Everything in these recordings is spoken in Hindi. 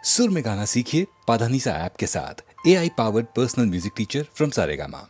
सुर में गाना सीखिए पाधानीसा ऐप के साथ। AI powered personal music teacher from Saregama.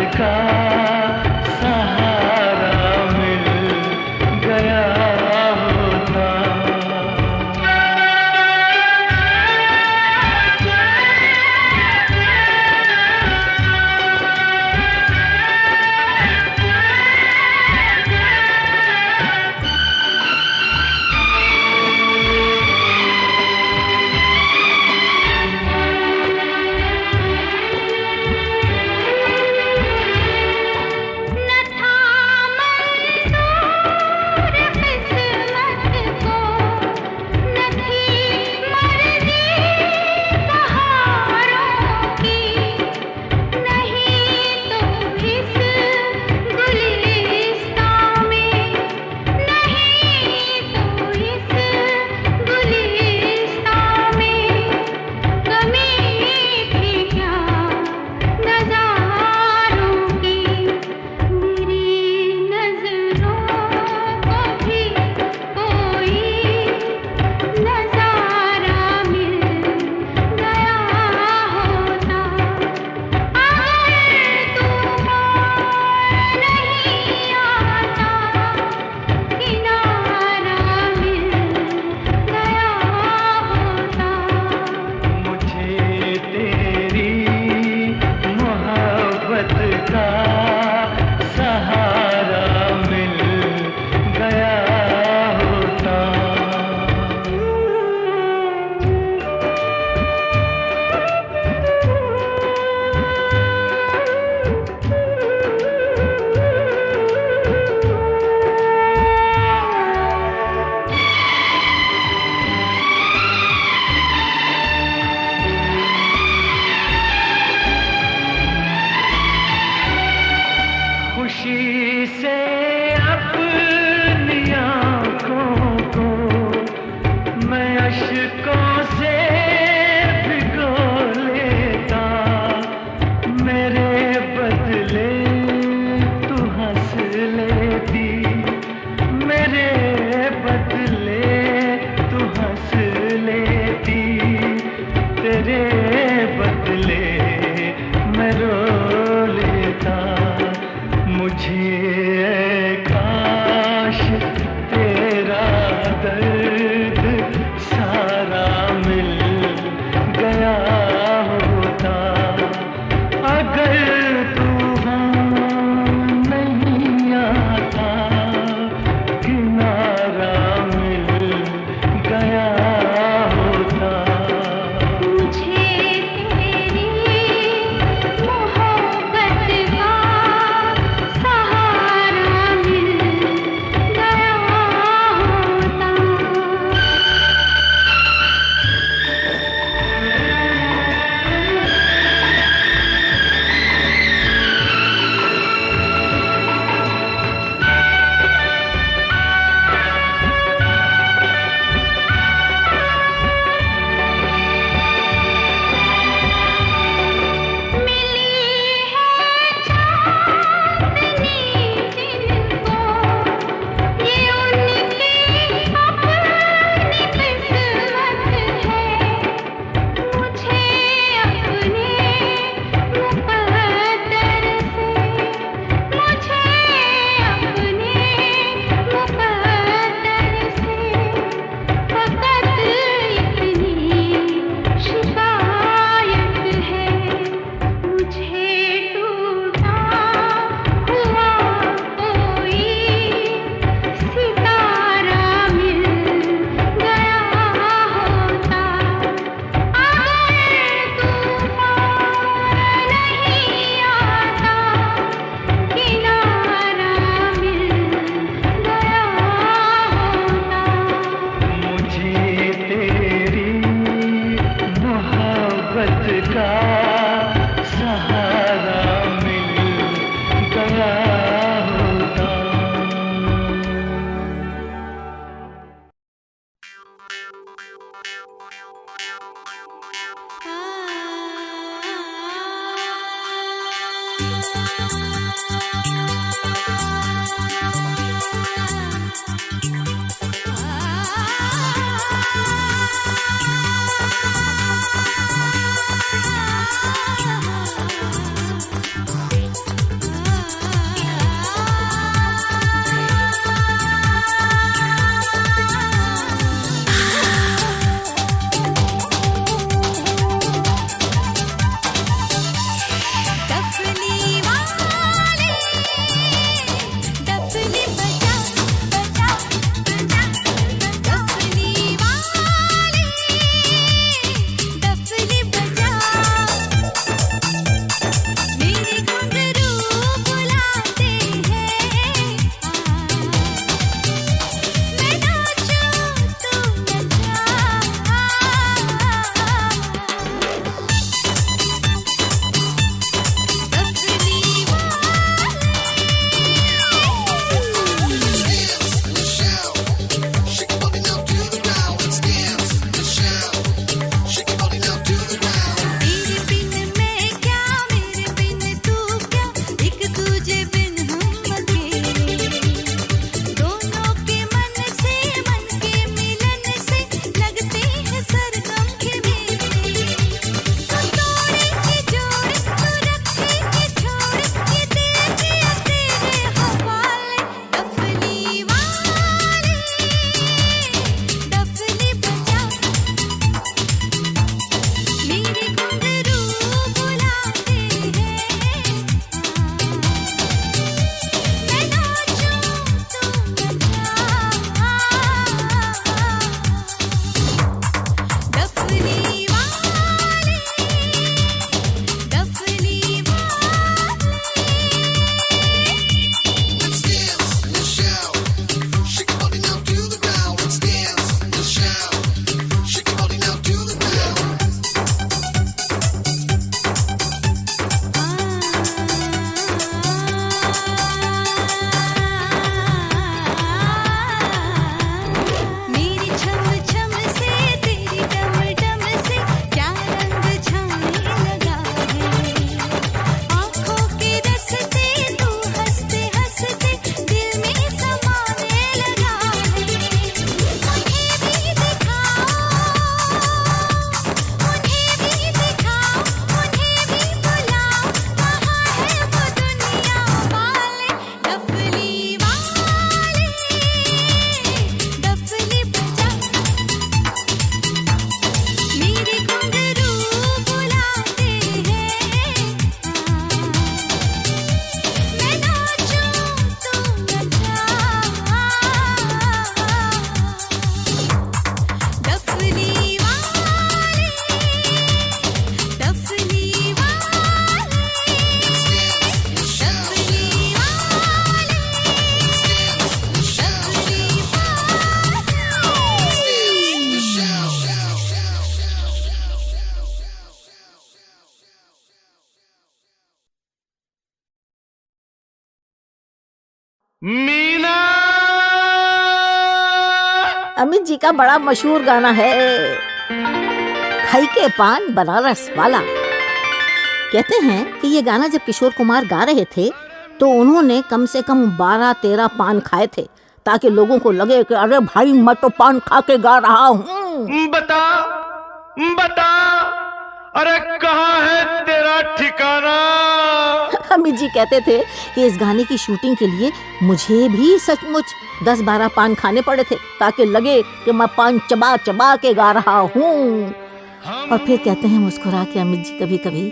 का सहारा मुझे काश तेरा दर्द सारा मिल गया होता, अगर तूफान नहीं आता किनारा मिल गया होता। मुझे तेरी मोहब्बत का सहारा मीना। अमित जी का बड़ा मशहूर गाना है, खाई के पान बनारस वाला। कहते हैं कि ये गाना जब किशोर कुमार गा रहे थे तो उन्होंने कम से कम 12-13 पान खाए थे, ताकि लोगों को लगे कि अरे भाई मैं तो पान खा के गा रहा हूँ। बता बता, अरे कहाँ है तेरा ठिकाना? अमित जी कहते थे कि इस गाने की शूटिंग के लिए मुझे भी सचमुच 10-12 पान खाने पड़े थे, ताकि लगे कि मैं पान चबा चबा के गा रहा हूँ। और फिर कहते हैं मुस्कुरा के अमित जी कभी कभी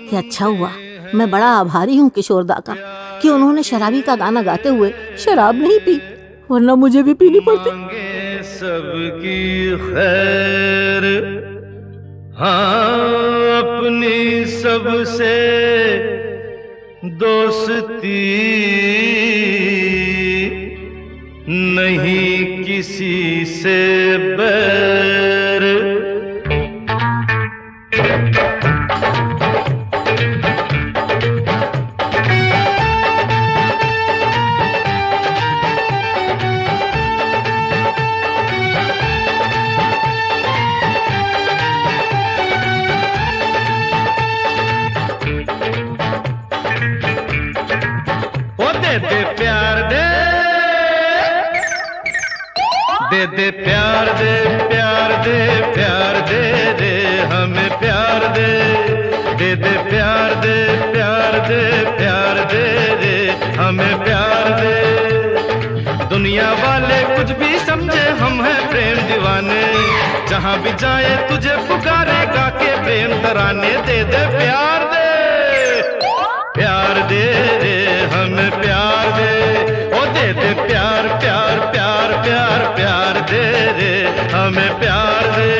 कि अच्छा हुआ, मैं बड़ा आभारी हूँ किशोर दा का कि उन्होंने शराबी का गाना गाते हुए शराब नहीं पी, वरना मुझे भी पीनी पड़ती। सबकी खैर, हाँ अपनी सबसे दोस्ती, नहीं किसी से बैर। दे प्यार दे, दे दे प्यार दे, प्यार दे, प्यार दे दे हमें प्यार दे, दे दे प्यार दे, प्यार दे, प्यार दे दे हमें प्यार दे। दुनिया वाले कुछ भी समझे हम हैं प्रेम दीवाने, जहाँ भी जाए तुझे पुकारे गा के प्रेम तराने। दे दे प्यार दे, प्यार दे दे हमें प्यार दे, ओ दे दे प्यार प्यार प्यार प्यार प्यार दे दे हमें प्यार दे।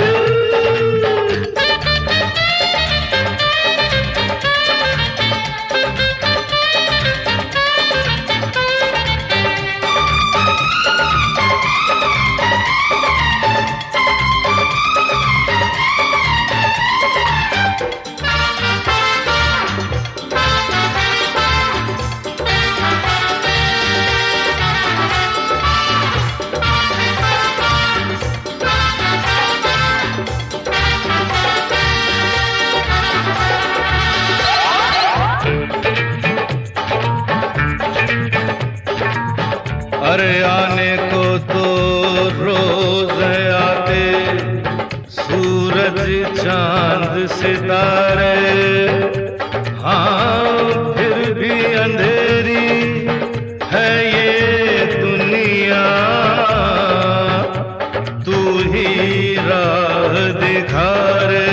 अरे आने को तो रोज आते सूरज चांद सितारे, हाँ फिर भी अंधेरी है ये दुनिया, तू ही राह दिखा रे।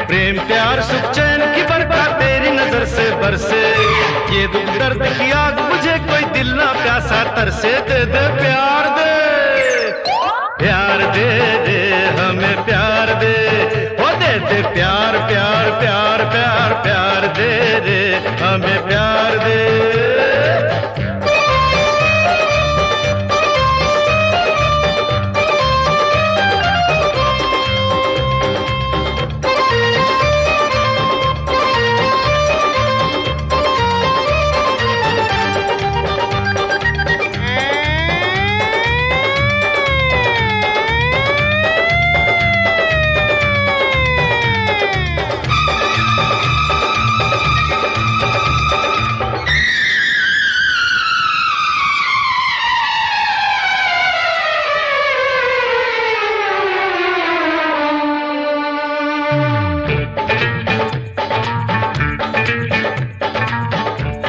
प्रेम प्यार सुख चैन की बरकत तेरी नजर से बरसे, ये दुख दर्द की आग मुझे कोई दिल ना प्यासा तरसे। दे दे प्यार दे, प्यार दे दे हमें प्यार दे, ओ दे दे प्यार प्यार प्यार प्यार प्यार दे दे हमें प्यार दे।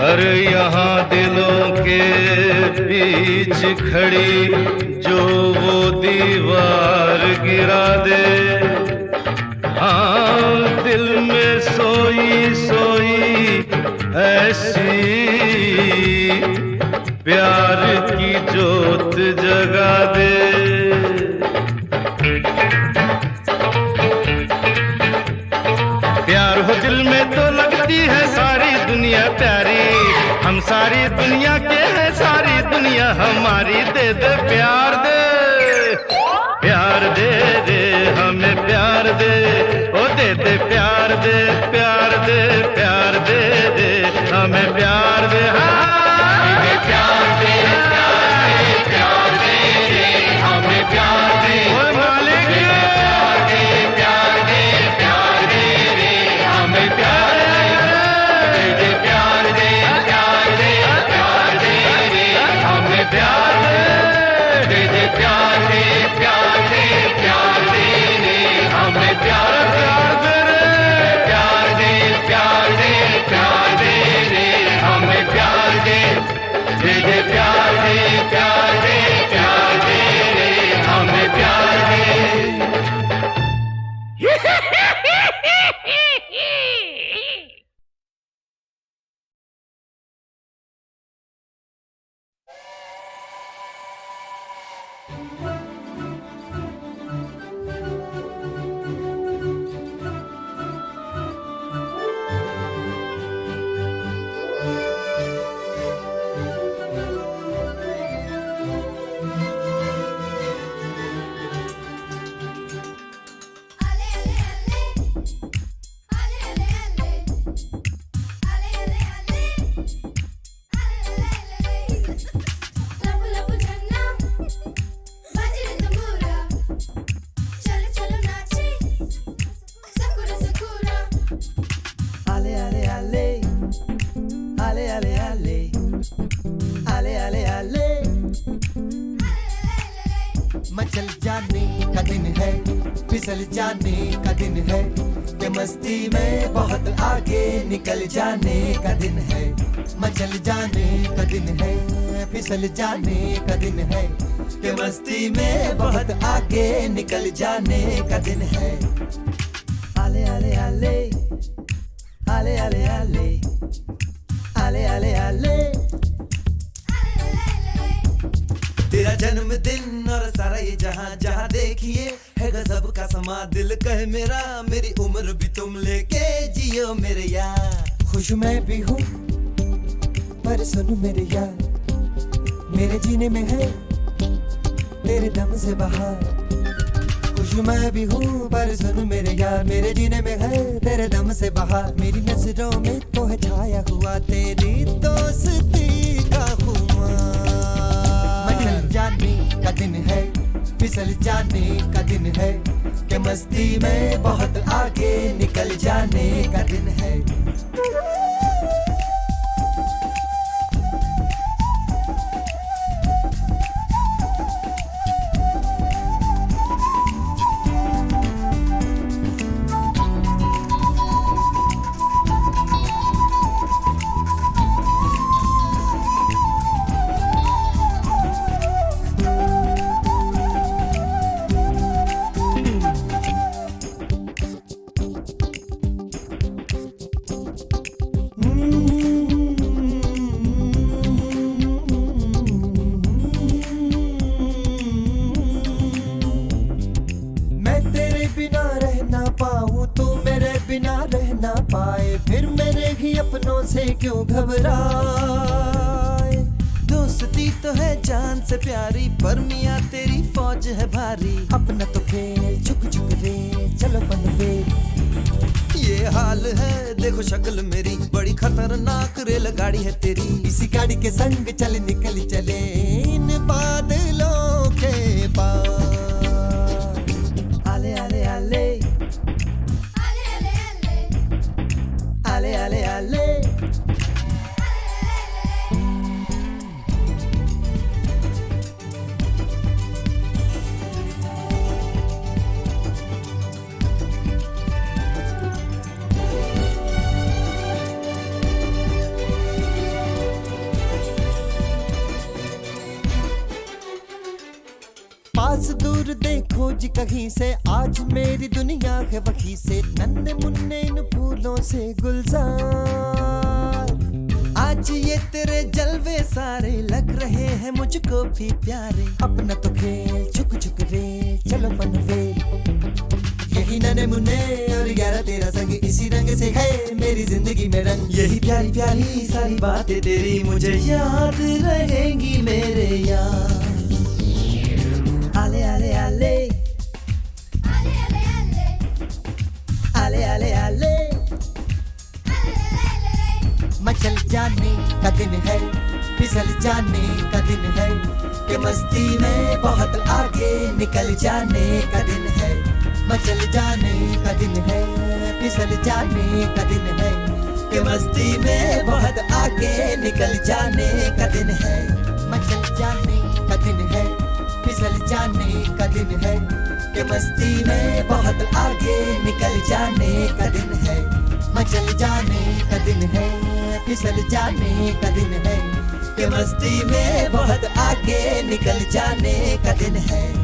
अरे यहाँ दिलों के बीच खड़ी जो वो दीवार गिरा दे, हाँ दिल में सोई सोई ऐसी प्यार की जोत जगा दे। प्यार हो दिल में तो लगती है सारी दुनिया प्यारी, हम सारी दुनिया के हैं सारी दुनिया हमारी। दे दे प्यार दे, प्यार दे दे हमें प्यार दे, ओ दे दे प्यार दे, प्यार दे, प्यार दे हमें प्यार दे, हमें प्यार दे, प्यार दे रे, हमें प्यार दे, बोल मालिक प्यार दे, प्यार दे, प्यार दे रे, हमें प्यार दे, प्यार दे, प्यार दे, प्यार दे रे, हमें प्यार दे, प्यार दे, प्यार दे, प्यार दे रे, हमें प्यार दे रे, प्यार दे, प्यार दे, प्यार दे रे, हमें प्यार दे, प्यार दे, प्यार दे, प्यार दे रे, हमें प्यार दे। मचल जाने का दिन है, फिसल जाने का दिन है, कि मस्ती में बहुत आगे निकल जाने का दिन है। मचल जाने का दिन है, फिसल जाने का दिन है, कि मस्ती में बहुत आगे निकल जाने का दिन है। आले आले आले आले आले आले आले आले आले तेरा जन्मदिन और सारा ये जहां जहां देखिए है गजब का समा। दिल कहे मेरा मेरी उम्र भी तुम लेके जियो मेरे यार। खुश मैं भी हूँ पर सुनो मेरे यार, मेरे जीने में है तेरे दम से बहार। खुश मैं भी हूँ पर सुनो मेरे यार, मेरे जीने में है तेरे दम से बहार। मेरी नजरों में तो है छाया हुआ तेरी दोस्ती का खुमार। मचल जाने का दिन है, फिसल जाने का दिन है, कि मस्ती में बहुत आगे निकल जाने का दिन है। फिर मेरे ही अपनों से क्यों घबराए। दोस्ती तो है जान से प्यारी, पर मियाँ तेरी फौज है भारी। अपना तो खेल झुक झुक रे चलो बनवे। ये हाल है देखो शक्ल मेरी, बड़ी खतरनाक रेलगाड़ी है तेरी। इसी गाड़ी के संग चल निकल चले इन बादलों के पार। आले आले आले आले आले आले पास दूर देखो जी कहीं से, आज मेरी दुनिया है वहीं से। नन्हे मुन्ने इन फूलों से गुलजार, आज ये तेरे जलवे सारे लग रहे हैं मुझको भी प्यारे। अपना तो खेल झुक झुक रे चलो बनवे। यही नन्हे मुन्ने और यारा तेरा संग, इसी रंग से है मेरी जिंदगी में रंग। यही प्यारी प्यारी सारी बातें तेरी मुझे याद रहेंगी मेरे यार। आले आले आले आले आले आले मचल जाने का दिन है, फिसल जाने का दिन है, कि मस्ती में बहुत आगे निकल जाने का दिन है। मचल जाने का दिन है, फिसल जाने का दिन है, कि मस्ती में बहुत आगे निकल जाने का दिन है। मचल जाने का दिन है, फिसल जाने का दिन है, कि मस्ती में बहुत आगे निकल जाने का दिन है। मचल जाने का दिन है, फिसल जाने का दिन है, कि मस्ती में बहुत आगे निकल जाने का दिन है।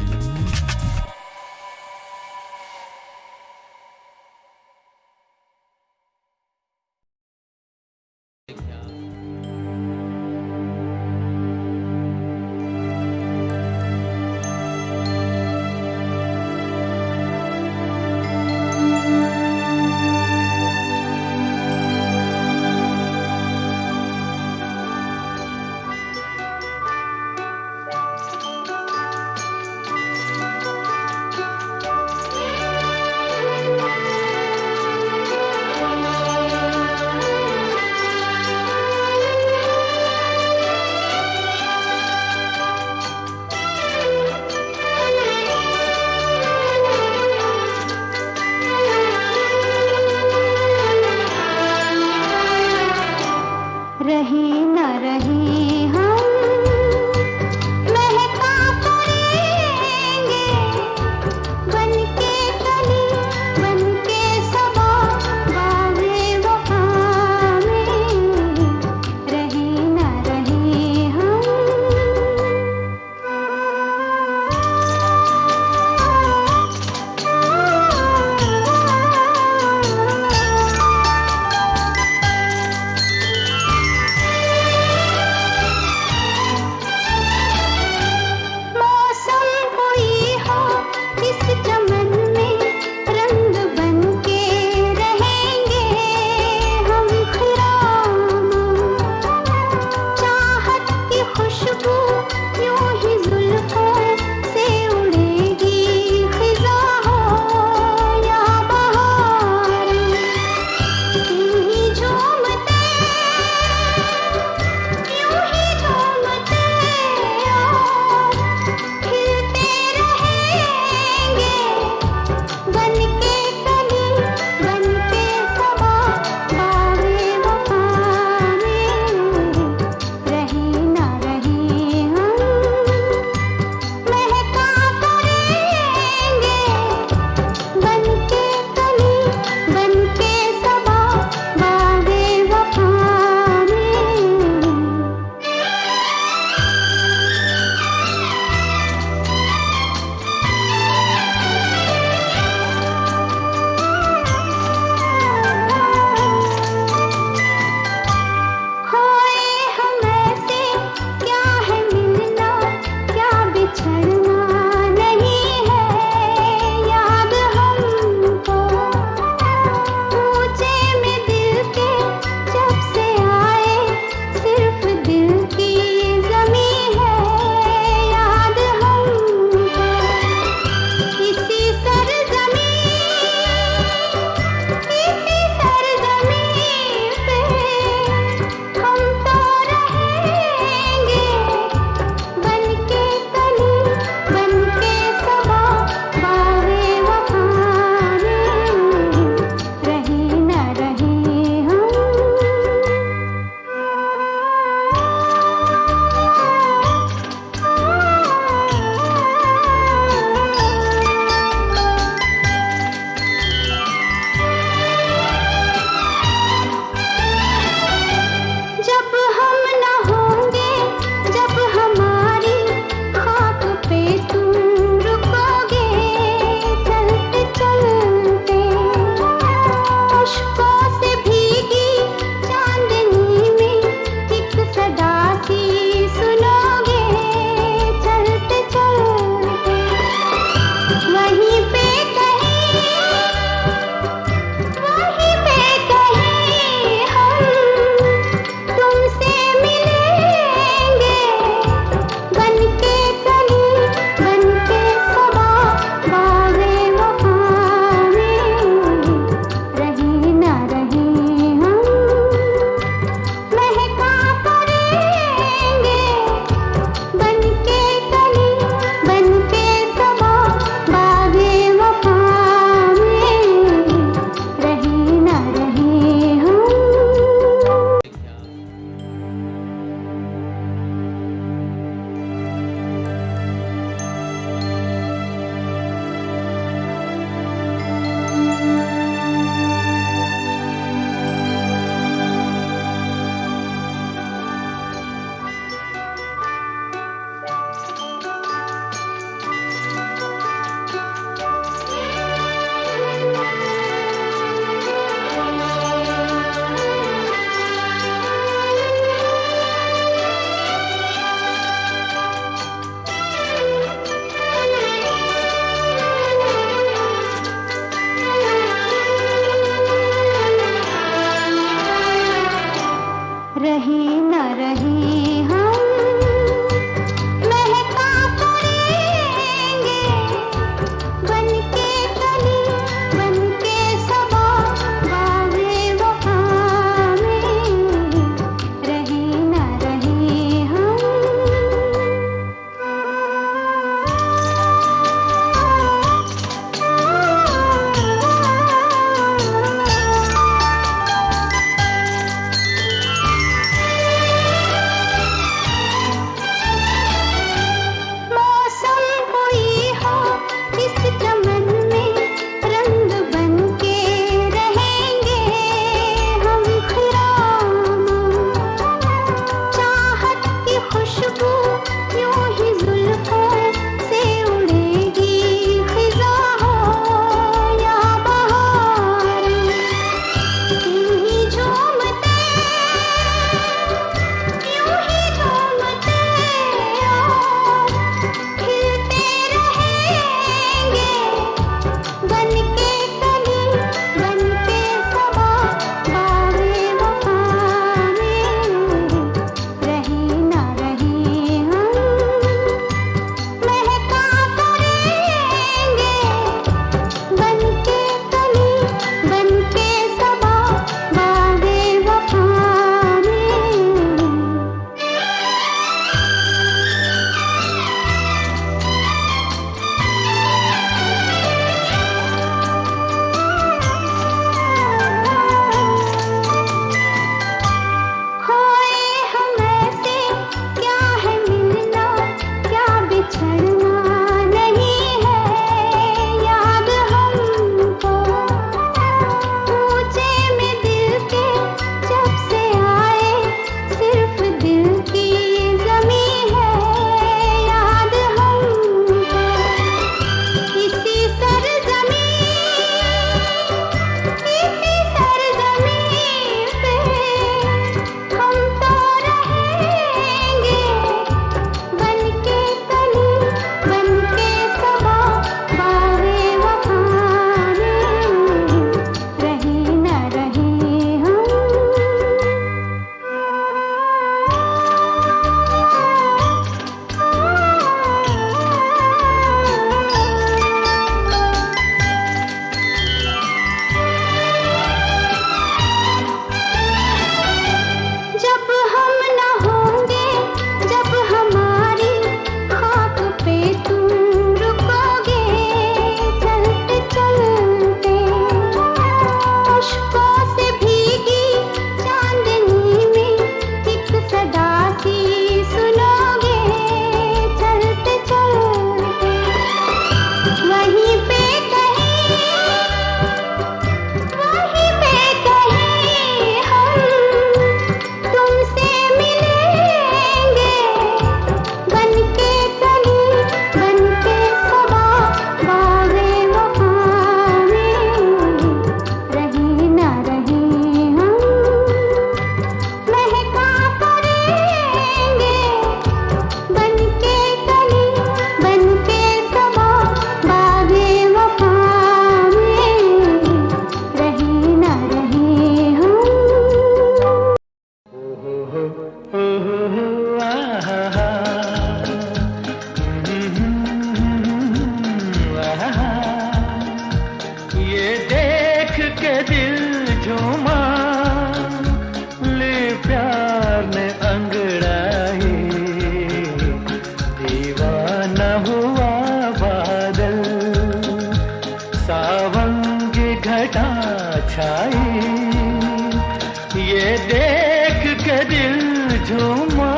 देख के दिल झूमा,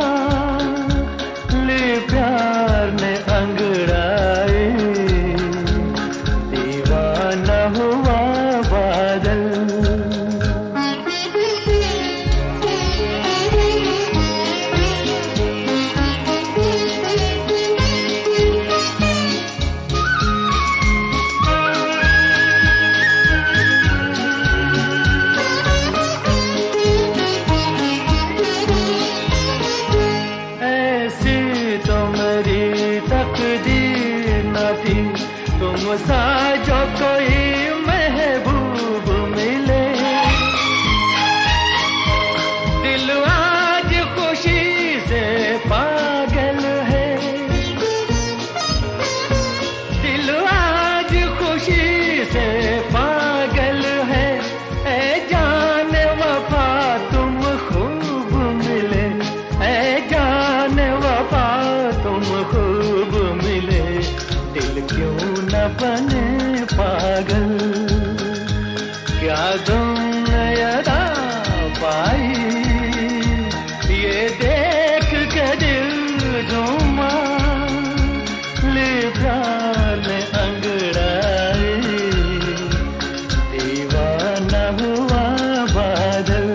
ले प्यार ने अंगड़ाए, दीवाना हुआ बादल। सा जो कोई महबूब मिले, दिल आज खुशी से पागल है, दिल आज खुशी से पागल है। ऐ जान वफा तुम खूब मिले, ऐ जान वफा तुम खूब मिले, दिल क्यों न बने पागल, क्या तुमने अदा पाई, ये देख के दिल झूमा, ले प्यार ने अंगड़ाए, दीवाना हुआ बादल।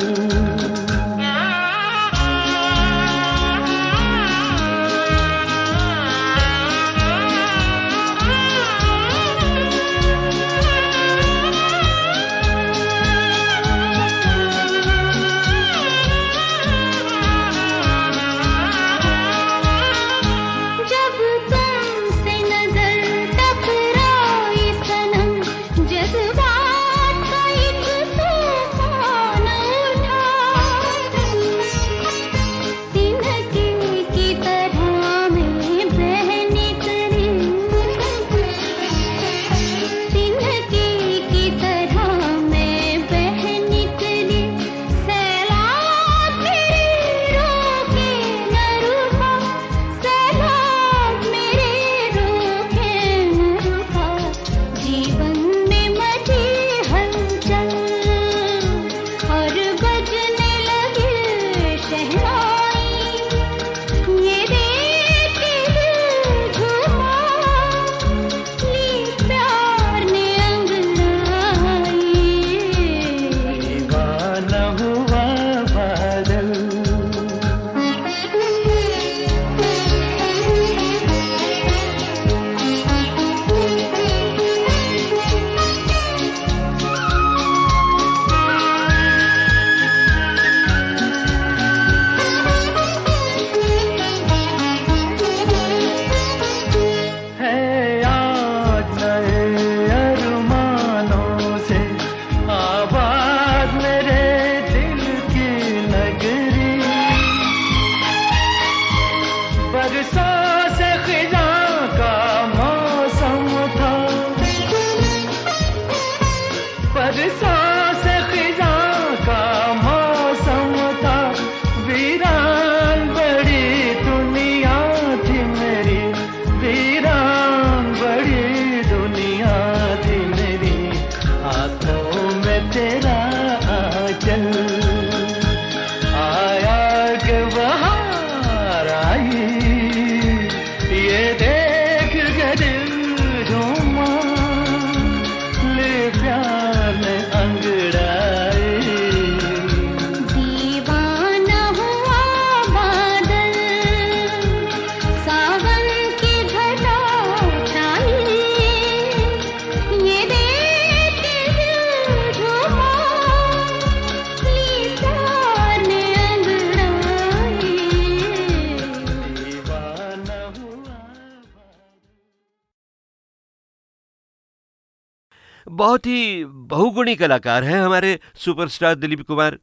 बहुत ही बहुगुणी कलाकार हैं हमारे सुपरस्टार दिलीप कुमार।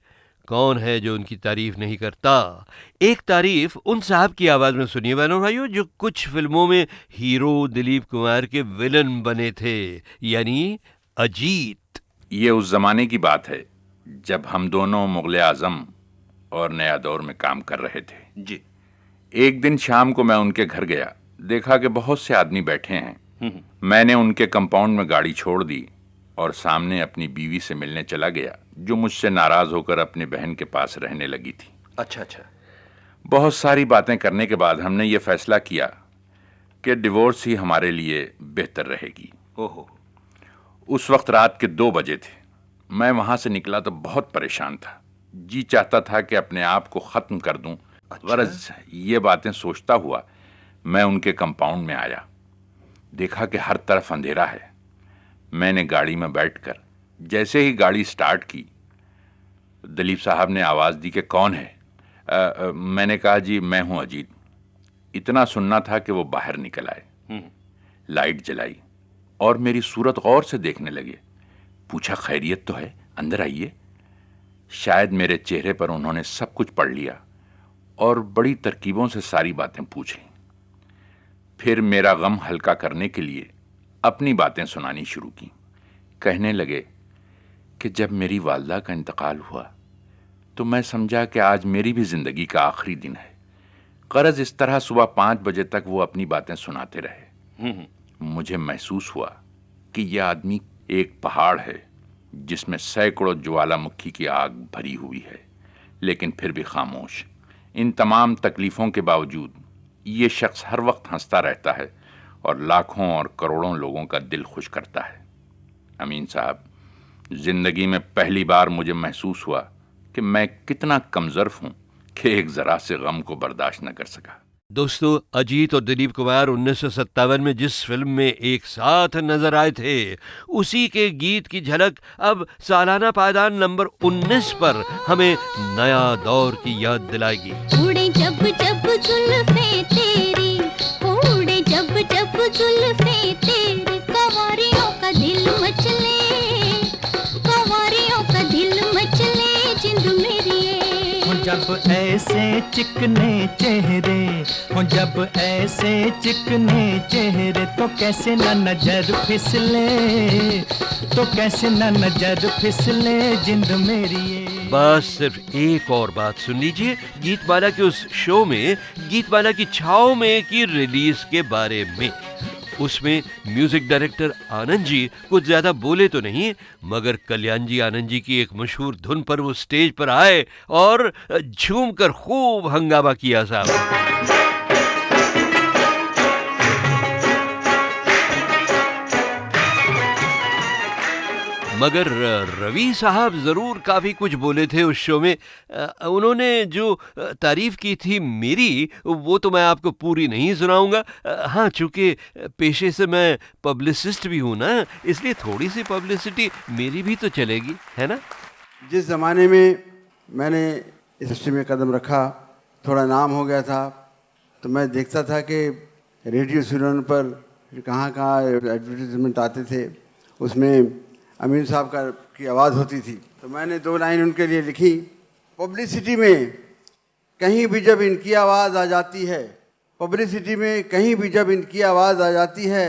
कौन है जो उनकी तारीफ नहीं करता। एक तारीफ उन साहब की आवाज में सुनिए बहनों भाइयों जो कुछ फिल्मों में हीरो दिलीप कुमार के विलन बने थे, यानी अजीत। ये उस जमाने की बात है जब हम दोनों मुगल आजम और नया दौर में काम कर रहे थे जी। एक दिन शाम को मैं उनके घर गया, देखा कि बहुत से आदमी बैठे हैं। मैंने उनके कंपाउंड में गाड़ी छोड़ दी और सामने अपनी बीवी से मिलने चला गया। जो मुझसे नाराज होकर अपनी बहन के पास रहने लगी थी। अच्छा अच्छा। बहुत सारी बातें करने के बाद हमने ये फैसला किया कि डिवोर्स ही हमारे लिए बेहतर रहेगी। ओहो। उस वक्त रात के 2 बजे थे। मैं वहां से निकला तो बहुत परेशान था। जी चाहता था कि अपने आप को खत्म कर दूं। गरज ये बातें सोचता हुआ मैं उनके कंपाउंड में आया। देखा कि हर तरफ अंधेरा है। मैंने गाड़ी में बैठकर जैसे ही गाड़ी स्टार्ट की, दलीप साहब ने आवाज दी कि कौन है। मैंने कहा जी मैं हूं अजीत। इतना सुनना था कि वो बाहर निकल आए। लाइट जलाई और मेरी सूरत गौर से देखने लगे। पूछा खैरियत तो है, अंदर आइए। शायद मेरे चेहरे पर उन्होंने सब कुछ पढ़ लिया और बड़ी तरकीबों से सारी बातें पूछ लीं। फिर मेरा गम हल्का करने के लिए अपनी बातें सुनानी शुरू की। कहने लगे कि जब मेरी वालदा का इंतकाल हुआ तो मैं समझा कि आज मेरी भी जिंदगी का आखिरी दिन है। गरज इस तरह सुबह 5 बजे तक वो अपनी बातें सुनाते रहे। मुझे महसूस हुआ कि यह आदमी एक पहाड़ है जिसमें सैकड़ों ज्वालामुखी की आग भरी हुई है, लेकिन फिर भी खामोश। इन तमाम तकलीफों के बावजूद ये शख्स हर वक्त हंसता रहता है और लाखों और करोड़ों लोगों का दिल खुश करता है। अमीन साहब, जिंदगी में पहली बार मुझे महसूस हुआ कि मैं कितना कमजोर हूं कि एक जरा से गम को बर्दाश्त न कर सका। दोस्तों, अजीत और दिलीप कुमार 1957 में जिस फिल्म में एक साथ नजर आए थे, उसी के गीत की झलक अब सालाना पायदान नंबर 19 पर हमें नया दौर की याद दिलाएगी। उड़े जब जब जुल्फे तेरी, उड़े जब जब जुल्फे तेरी, कंवरियों का दिल मचले, कंवरियों का दिल मचले, जिंद मेरी जब ऐसे चिकने चेहरे हो, जब ऐसे चिकने चेहरे, तो कैसे न नजर फिसले, तो कैसे न नजर फिसले, जिंद मेरी। बस सिर्फ एक और बात सुन लीजिए गीतमाला के उस शो में, गीतमाला की छाव में की रिलीज के बारे में। उसमें म्यूजिक डायरेक्टर आनंद जी कुछ ज्यादा बोले तो नहीं, मगर कल्याण जी आनंद जी की एक मशहूर धुन पर वो स्टेज पर आए और झूमकर खूब हंगामा किया साहब। मगर रवि साहब जरूर काफी कुछ बोले थे उस शो में। उन्होंने जो तारीफ की थी मेरी, वो तो मैं आपको पूरी नहीं सुनाऊंगा। हाँ, चूंकि पेशे से मैं पब्लिसिस्ट भी हूं ना, इसलिए थोड़ी सी पब्लिसिटी मेरी भी तो चलेगी, है ना। जिस ज़माने में मैंने इस इंडस्ट्री में कदम रखा, थोड़ा नाम हो गया था, तो मैं देखता था कि रेडियो सुनने पर कहाँ कहाँ एडवर्टीजमेंट आते थे, उसमें अमीन साहब की आवाज़ होती थी। तो मैंने 2 लाइन उनके लिए लिखी। पब्लिसिटी में कहीं भी जब इनकी आवाज़ आ जाती है, पब्लिसिटी में कहीं भी जब इनकी आवाज़ आ जाती है,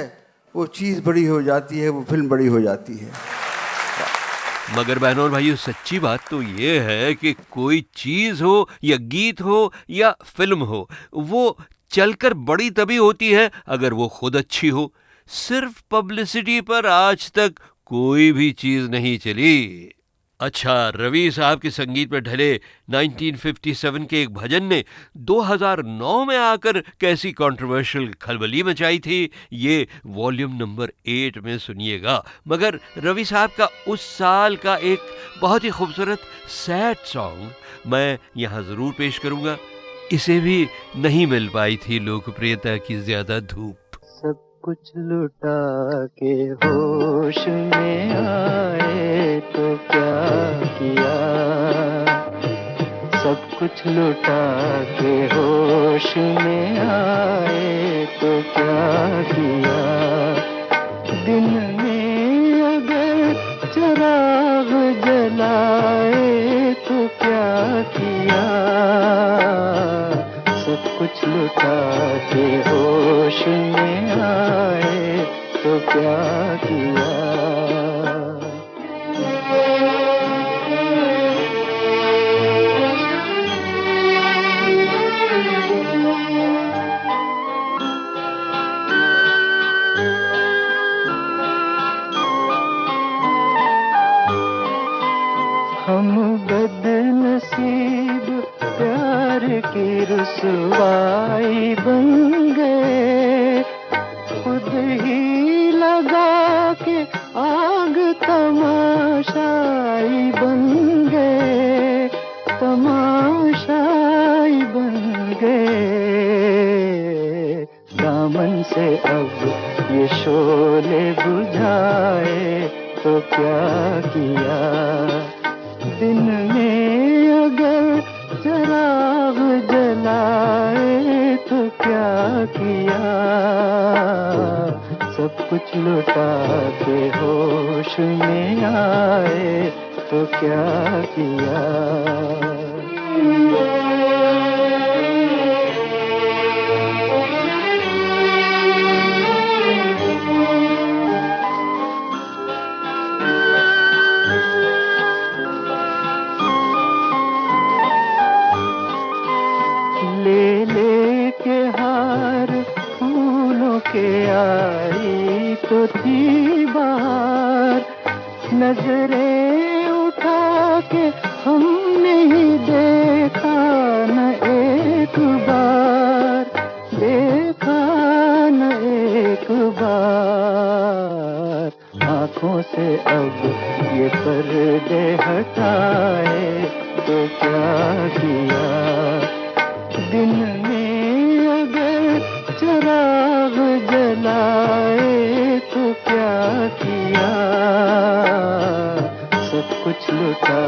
वो चीज़ बड़ी हो जाती है, वो फिल्म बड़ी हो जाती है। मगर बहनों और भाइयों, सच्ची बात तो ये है कि कोई चीज़ हो या गीत हो या फिल्म हो, वो चलकर बड़ी तभी होती है अगर वो खुद अच्छी हो। सिर्फ पब्लिसिटी पर आज तक कोई भी चीज नहीं चली। अच्छा, रवि साहब के संगीत में ढले 1957 के एक भजन ने 2009 में आकर कैसी कंट्रोवर्शियल खलबली मचाई थी, ये वॉल्यूम नंबर 8 में सुनिएगा। मगर रवि साहब का उस साल का एक बहुत ही खूबसूरत सैड सॉन्ग मैं यहाँ जरूर पेश करूंगा। इसे भी नहीं मिल पाई थी लोकप्रियता की ज्यादा धूप। सब कुछ लुटा के होश में आए तो क्या किया, सब कुछ लुटा के होश में आए तो क्या किया, दिन में अगर चिराग जलाए तो क्या किया, सब कुछ लुटा के होश में आए तो क्या किया। नसीब प्यार की रुसवाई बन गए, खुद ही लगा के आग तमाशाई बन गए, तमाशाई बन गए। दामन से अब ये शोले बुझाए तो क्या किया, दिन में अगर चराग जलाए तो क्या किया, सब कुछ लुटा के होश में आए तो क्या किया। के आई तो थी बाहर, नजरें उठा के हमने ही देखा न एक बार, देखा न एक बार। आंखों से अब ये पर्दे हटाए तो क्या किया, दिन में अगर चराग जलाए तो क्या किया, सब कुछ लुटा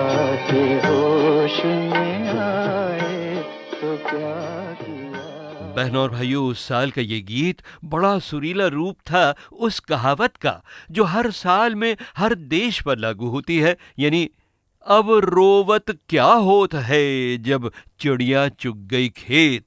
के होश में आए तो क्या किया। बहनों और भाइयों, उस साल का ये गीत बड़ा सुरीला रूप था उस कहावत का जो हर साल में हर देश पर लागू होती है, यानी अब रोवत क्या होत है जब चिड़िया चुग गई खेत।